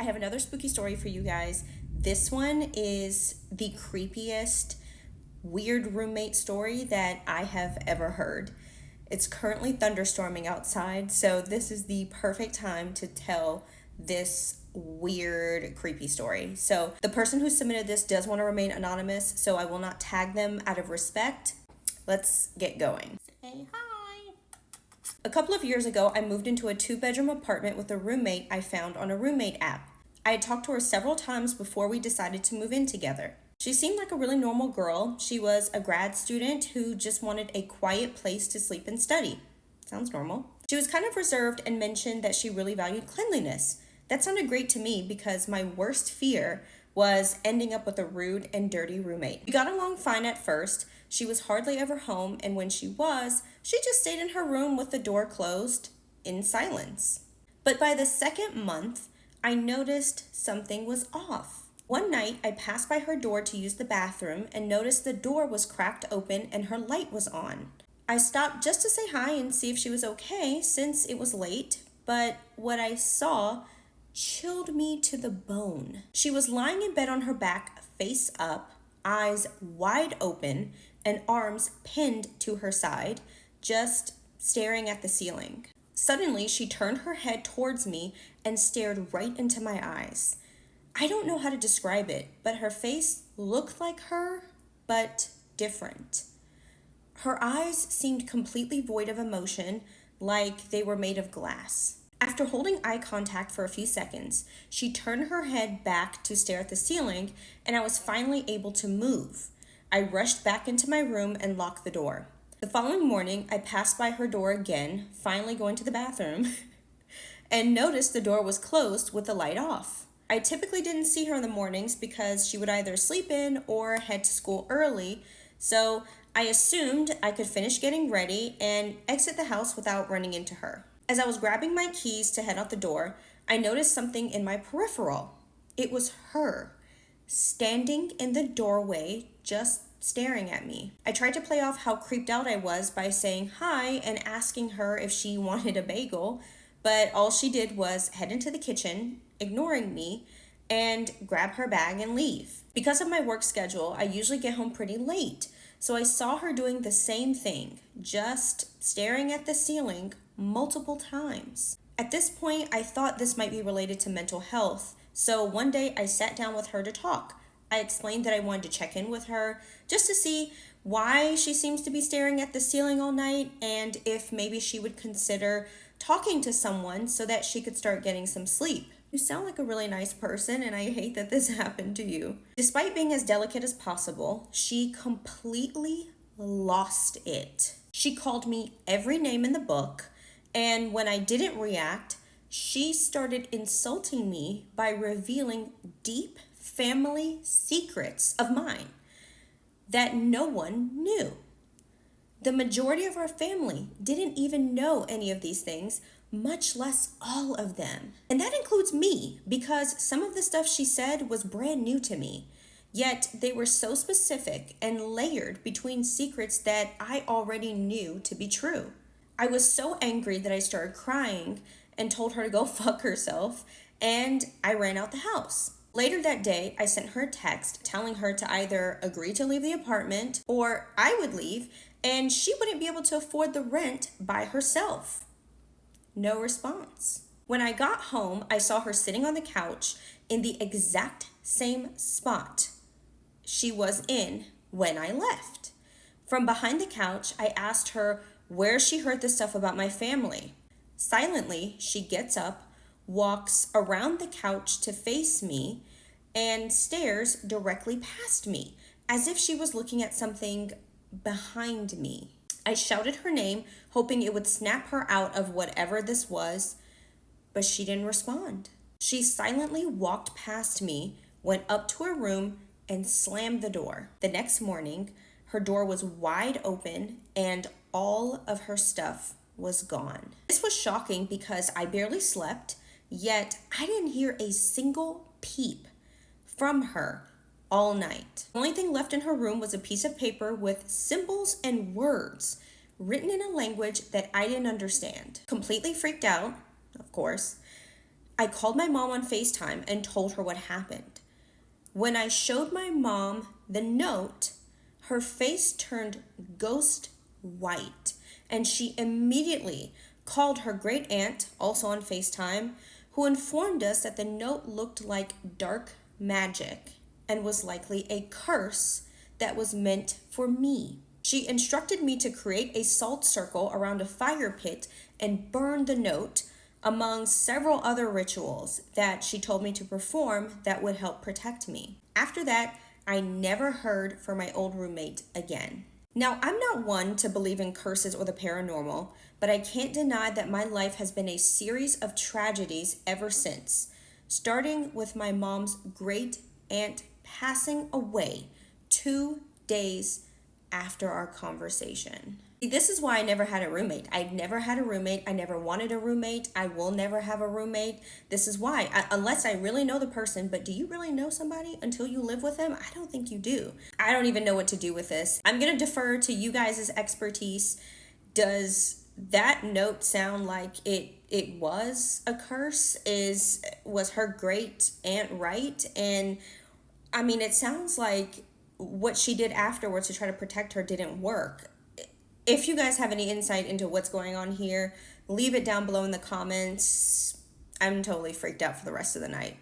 I have another spooky story for you guys. This one is the creepiest, weird roommate story that I have ever heard. It's currently thunderstorming outside, so this is the perfect time to tell this weird, creepy story. So, the person who submitted this does want to remain anonymous, so I will not tag them out of respect. Let's get going. Say hi. A couple of years ago, I moved into a 2-bedroom apartment with a roommate I found on a roommate app. I had talked to her several times before we decided to move in together. She seemed like a really normal girl. She was a grad student who just wanted a quiet place to sleep and study. Sounds normal. She was kind of reserved and mentioned that she really valued cleanliness. That sounded great to me because my worst fear was ending up with a rude and dirty roommate. We got along fine at first. She was hardly ever home, and when she was, she just stayed in her room with the door closed in silence. But by the second month, I noticed something was off. One night, I passed by her door to use the bathroom and noticed the door was cracked open and her light was on. I stopped just to say hi and see if she was okay since it was late, but what I saw chilled me to the bone. She was lying in bed on her back, face up, eyes wide open, and arms pinned to her side, just staring at the ceiling. Suddenly, she turned her head towards me and stared right into my eyes. I don't know how to describe it, but her face looked like her, but different. Her eyes seemed completely void of emotion, like they were made of glass. After holding eye contact for a few seconds, she turned her head back to stare at the ceiling, and I was finally able to move. I rushed back into my room and locked the door. The following morning, I passed by her door again, finally going to the bathroom, and noticed the door was closed with the light off. I typically didn't see her in the mornings because she would either sleep in or head to school early, so I assumed I could finish getting ready and exit the house without running into her. As I was grabbing my keys to head out the door, I noticed something in my peripheral. It was her, standing in the doorway, just staring at me. I tried to play off how creeped out I was by saying hi and asking her if she wanted a bagel, but all she did was head into the kitchen, ignoring me, and grab her bag and leave. Because of my work schedule, I usually get home pretty late, so I saw her doing the same thing, just staring at the ceiling multiple times. At this point, I thought this might be related to mental health, so one day I sat down with her to talk. I explained that I wanted to check in with her just to see why she seems to be staring at the ceiling all night and if maybe she would consider talking to someone so that she could start getting some sleep. You sound like a really nice person, and I hate that this happened to you. Despite being as delicate as possible, she completely lost it. She called me every name in the book, and when I didn't react, she started insulting me by revealing deep family secrets of mine that no one knew. The majority of our family didn't even know any of these things, much less all of them. And that includes me, because some of the stuff she said was brand new to me. Yet they were so specific and layered between secrets that I already knew to be true. I was so angry that I started crying and told her to go fuck herself, and I ran out the house. Later that day, I sent her a text telling her to either agree to leave the apartment or I would leave and she wouldn't be able to afford the rent by herself. No response. When I got home, I saw her sitting on the couch in the exact same spot she was in when I left. From behind the couch, I asked her where she heard the stuff about my family. Silently, she gets up, walks around the couch to face me, and stares directly past me, as if she was looking at something behind me. I shouted her name, hoping it would snap her out of whatever this was, but she didn't respond. She silently walked past me, went up to her room, and slammed the door. The next morning, her door was wide open and all of her stuff was gone. This was shocking because I barely slept, yet I didn't hear a single peep from her all night. The only thing left in her room was a piece of paper with symbols and words written in a language that I didn't understand. Completely freaked out, of course, I called my mom on FaceTime and told her what happened. When I showed my mom the note, her face turned ghost white, and she immediately called her great aunt, also on FaceTime, who informed us that the note looked like dark magic and was likely a curse that was meant for me. She instructed me to create a salt circle around a fire pit and burn the note, among several other rituals that she told me to perform that would help protect me. After that, I never heard from my old roommate again. Now, I'm not one to believe in curses or the paranormal, but I can't deny that my life has been a series of tragedies ever since, starting with my mom's great aunt passing away 2 days after our conversation. This is why I never had a roommate. I've never had a roommate. I never wanted a roommate. I will never have a roommate. This is why, unless I really know the person, but do you really know somebody until you live with them? I don't think you do. I don't even know what to do with this. I'm going to defer to you guys' expertise. Does that note sound like it was a curse? Was her great aunt right? And I mean, it sounds like what she did afterwards to try to protect her didn't work. If you guys have any insight into what's going on here, leave it down below in the comments. I'm totally freaked out for the rest of the night.